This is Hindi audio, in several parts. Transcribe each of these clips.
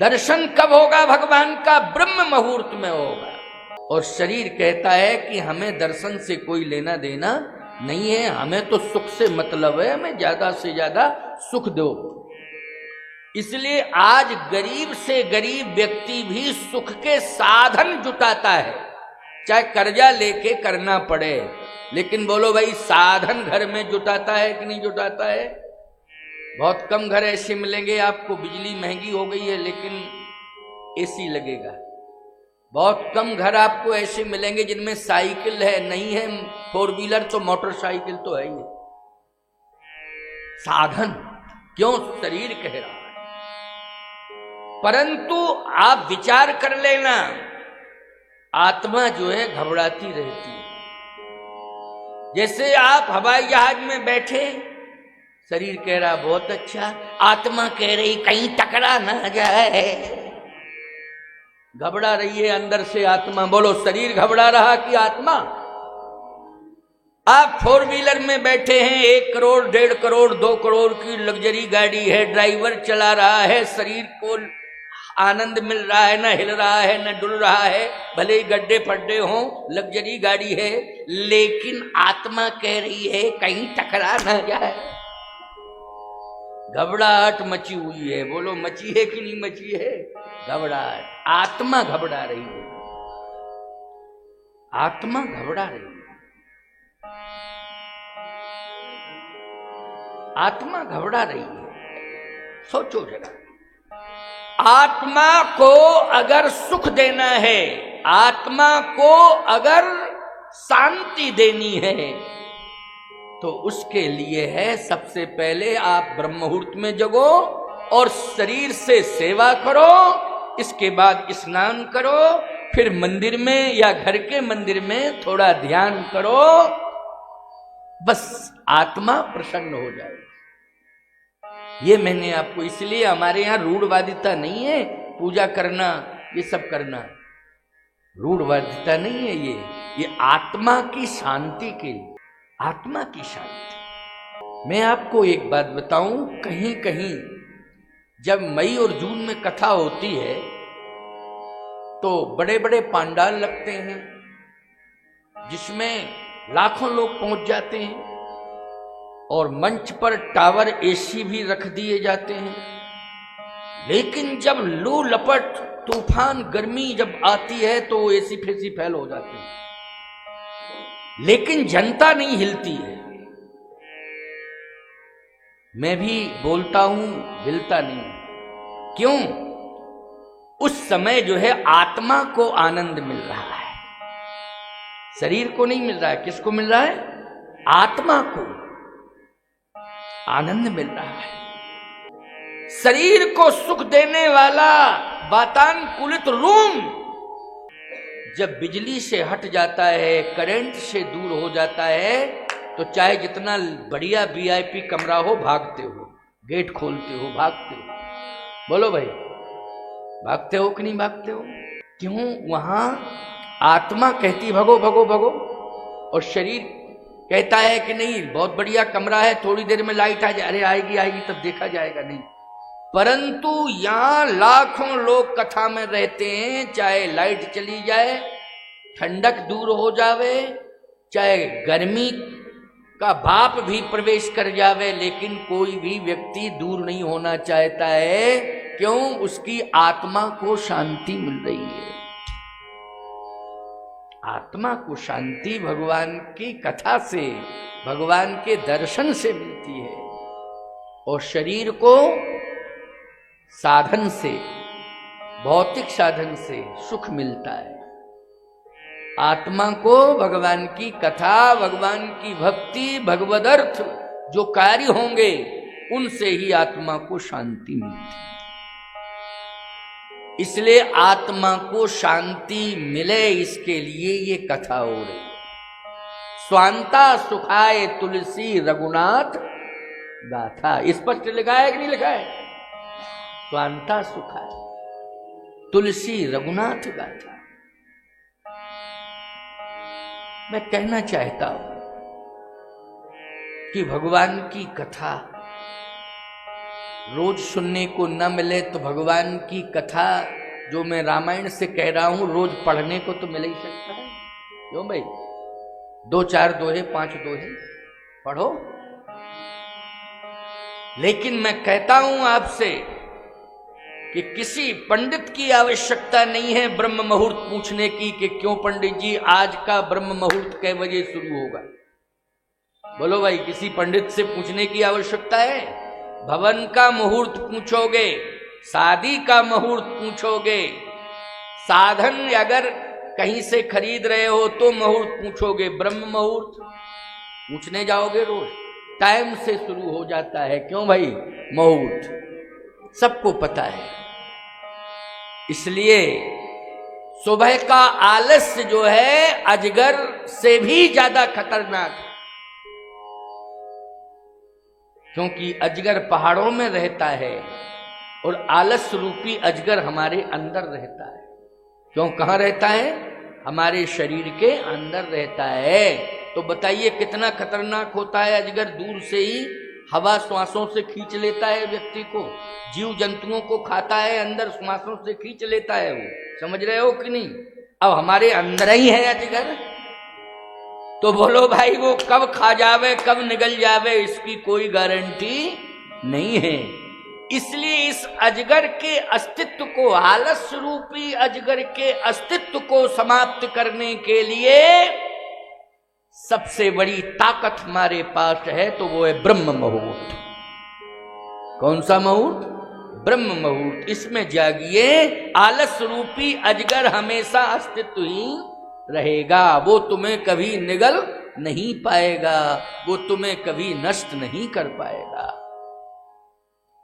दर्शन कब होगा भगवान का? ब्रह्म मुहूर्त में होगा। और शरीर कहता है कि हमें दर्शन से कोई लेना देना नहीं है, हमें तो सुख से मतलब है, हमें ज्यादा से ज्यादा सुख दो। इसलिए आज गरीब से गरीब व्यक्ति भी सुख के साधन जुटाता है, चाहे कर्जा लेके करना पड़े, लेकिन बोलो भाई साधन घर में जुटाता है कि नहीं जुटाता है? बहुत कम घर ऐसे मिलेंगे आपको, बिजली महंगी हो गई है लेकिन एसी लगेगा। बहुत कम घर आपको ऐसे मिलेंगे जिनमें साइकिल है, नहीं है फोर व्हीलर तो मोटरसाइकिल तो है ही। साधन क्यों? शरीर कह रहा है। परंतु आप विचार कर लेना, आत्मा जो है घबराती रहती है। जैसे आप हवाई जहाज में बैठे, शरीर कह रहा बहुत अच्छा, आत्मा कह रही कहीं टकरा ना जाए, घबरा रही है अंदर से आत्मा। बोलो शरीर घबरा रहा कि आत्मा? आप फोर व्हीलर में बैठे हैं, 1 करोड़ 1.5 करोड़ 2 करोड़ की लग्जरी गाड़ी है, ड्राइवर चला रहा है, शरीर को आनंद मिल रहा है, ना हिल रहा है ना डुल रहा है, भले ही गड्ढे पड्डे हों, लग्जरी गाड़ी है, लेकिन आत्मा कह रही है कहीं टकरा ना जाए। घबराहट मची हुई है। बोलो मची है कि नहीं मची है? घबराहट, आत्मा घबरा रही है, आत्मा घबरा रही है, आत्मा घबरा रही है। सोचो जरा, आत्मा को अगर सुख देना है, आत्मा को अगर शांति देनी है, तो उसके लिए है सबसे पहले आप ब्रह्म मुहूर्त में जगो और शरीर से सेवा करो, इसके बाद स्नान करो, फिर मंदिर में या घर के मंदिर में थोड़ा ध्यान करो, बस आत्मा प्रसन्न हो जाए। ये मैंने आपको, इसलिए हमारे यहां रूढ़वादिता नहीं है, पूजा करना ये सब करना रूढ़वादिता नहीं है, ये आत्मा की शांति के लिए, आत्मा की शांति। मैं आपको एक बात बताऊं, कहीं कहीं जब मई और जून में कथा होती है तो बड़े बड़े पंडाल लगते हैं जिसमें लाखों लोग पहुंच जाते हैं, और मंच पर टावर एसी भी रख दिए जाते हैं। लेकिन जब लू लपट तूफान गर्मी जब आती है तो एसी फेसी फैल हो जाते हैं, लेकिन जनता नहीं हिलती है। मैं भी बोलता हूं, हिलता नहीं। क्यों? उस समय जो है आत्मा को आनंद मिल रहा है, शरीर को नहीं मिल रहा है। किसको मिल रहा है? आत्मा को आनंद मिल रहा है। शरीर को सुख देने वाला वातानुकूलित रूम जब बिजली से हट जाता है, करंट से दूर हो जाता है, तो चाहे जितना बढ़िया वीआईपी कमरा हो, भागते हो, गेट खोलते हो, भागते हो। बोलो भाई, भागते हो कि नहीं भागते हो? क्यों? वहां आत्मा कहती भगो भगो भगो, और शरीर कहता है कि नहीं बहुत बढ़िया कमरा है, थोड़ी देर में लाइट आ जाए, अरे आएगी आएगी तब देखा जाएगा। नहीं, परंतु यहां लाखों लोग कथा में रहते हैं, चाहे लाइट चली जाए, ठंडक दूर हो जावे, चाहे गर्मी का भाप भी प्रवेश कर जावे, लेकिन कोई भी व्यक्ति दूर नहीं होना चाहता है। क्यों? उसकी आत्मा को शांति मिल रही है। आत्मा को शांति भगवान की कथा से, भगवान के दर्शन से मिलती है, और शरीर को साधन से, भौतिक साधन से सुख मिलता है। आत्मा को भगवान की कथा, भगवान की भक्ति, भगवदर्थ जो कार्य होंगे उनसे ही आत्मा को शांति मिलती है। इसलिए आत्मा को शांति मिले, इसके लिए ये कथा हो रही। स्वांता सुखाए तुलसी रघुनाथ गाथा, स्पष्ट लिखा है कि नहीं लिखा है? स्वांता सुखाए तुलसी रघुनाथ गाथा। मैं कहना चाहता हूं कि भगवान की कथा रोज सुनने को न मिले तो भगवान की कथा जो मैं रामायण से कह रहा हूं रोज पढ़ने को तो मिल ही सकता है। क्यों भाई, 2-4 दोहे 5 दोहे पढ़ो। लेकिन मैं कहता हूं आपसे कि किसी पंडित की आवश्यकता नहीं है ब्रह्म मुहूर्त पूछने की कि क्यों पंडित जी आज का ब्रह्म मुहूर्त कै बजे शुरू होगा। बोलो भाई, किसी पंडित से पूछने की आवश्यकता है? भवन का मुहूर्त पूछोगे, शादी का मुहूर्त पूछोगे, साधन अगर कहीं से खरीद रहे हो तो मुहूर्त पूछोगे, ब्रह्म मुहूर्त पूछने जाओगे रोज टाइम से शुरू हो जाता है। क्यों भाई, मुहूर्त सबको पता है। इसलिए सुबह का आलस्य जो है अजगर से भी ज्यादा खतरनाक है, क्योंकि अजगर पहाड़ों में रहता है और आलस रूपी अजगर हमारे अंदर रहता है। क्यों, कहां रहता है? हमारे शरीर के अंदर रहता है। तो बताइए कितना खतरनाक होता है अजगर। दूर से ही हवा श्वासों से खींच लेता है व्यक्ति को, जीव जंतुओं को खाता है, अंदर श्वासों से खींच लेता है वो। समझ रहे हो कि नहीं? अब हमारे अंदर ही है अजगर, तो बोलो भाई वो कब खा जावे कब निगल जावे इसकी कोई गारंटी नहीं है। इसलिए इस अजगर के अस्तित्व को, आलस रूपी अजगर के अस्तित्व को समाप्त करने के लिए सबसे बड़ी ताकत हमारे पास है, तो वो है ब्रह्म मुहूर्त। कौन सा मुहूर्त? ब्रह्म मुहूर्त। इसमें जागिए, आलस रूपी अजगर हमेशा अस्तित्वहीन रहेगा, वो तुम्हें कभी निगल नहीं पाएगा, वो तुम्हें कभी नष्ट नहीं कर पाएगा।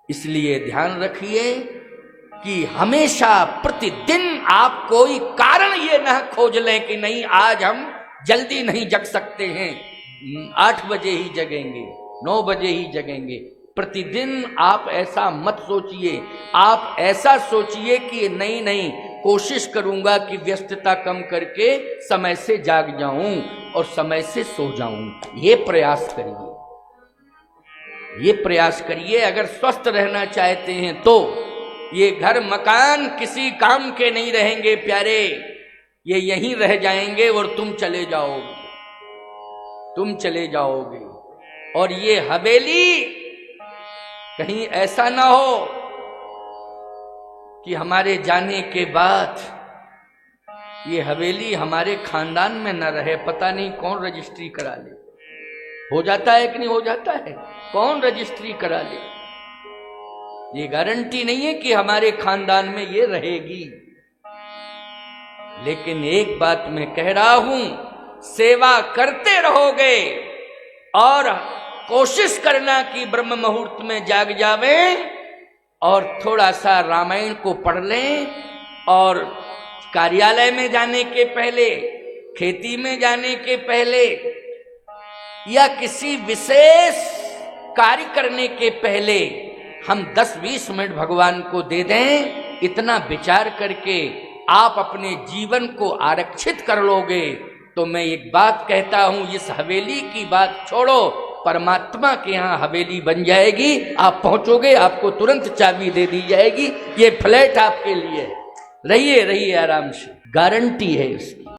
इसलिए ध्यान रखिए कि हमेशा प्रतिदिन आप कोई कारण ये ना खोज लें कि नहीं आज हम जल्दी नहीं जग सकते हैं, 8 बजे ही जगेंगे, 9 बजे ही जगेंगे। प्रतिदिन आप ऐसा मत सोचिए, आप ऐसा सोचिए कि नहीं कोशिश करूंगा कि व्यस्तता कम करके समय से जाग जाऊं और समय से सो जाऊं। ये प्रयास करिए, ये प्रयास करिए। अगर स्वस्थ रहना चाहते हैं तो ये घर मकान किसी काम के नहीं रहेंगे प्यारे, ये यहीं रह जाएंगे और तुम चले जाओगे, तुम चले जाओगे। और ये हवेली कहीं ऐसा ना हो कि हमारे जाने के बाद ये हवेली हमारे खानदान में न रहे, पता नहीं कौन रजिस्ट्री करा ले। हो जाता है कि नहीं हो जाता है? कौन रजिस्ट्री करा ले? ये गारंटी नहीं है कि हमारे खानदान में ये रहेगी। लेकिन एक बात मैं कह रहा हूं, सेवा करते रहोगे और कोशिश करना कि ब्रह्म मुहूर्त में जाग जावे और थोड़ा सा रामायण को पढ़ लें, और कार्यालय में जाने के पहले, खेती में जाने के पहले या किसी विशेष कार्य करने के पहले हम 10-20 मिनट भगवान को दे दें। इतना विचार करके आप अपने जीवन को आरक्षित कर लोगे तो मैं एक बात कहता हूं, इस हवेली की बात छोड़ो, परमात्मा के यहाँ हवेली बन जाएगी। आप पहुंचोगे, आपको तुरंत चाबी दे दी जाएगी, ये फ्लैट आपके लिए। रहिए आराम से, गारंटी है इसकी।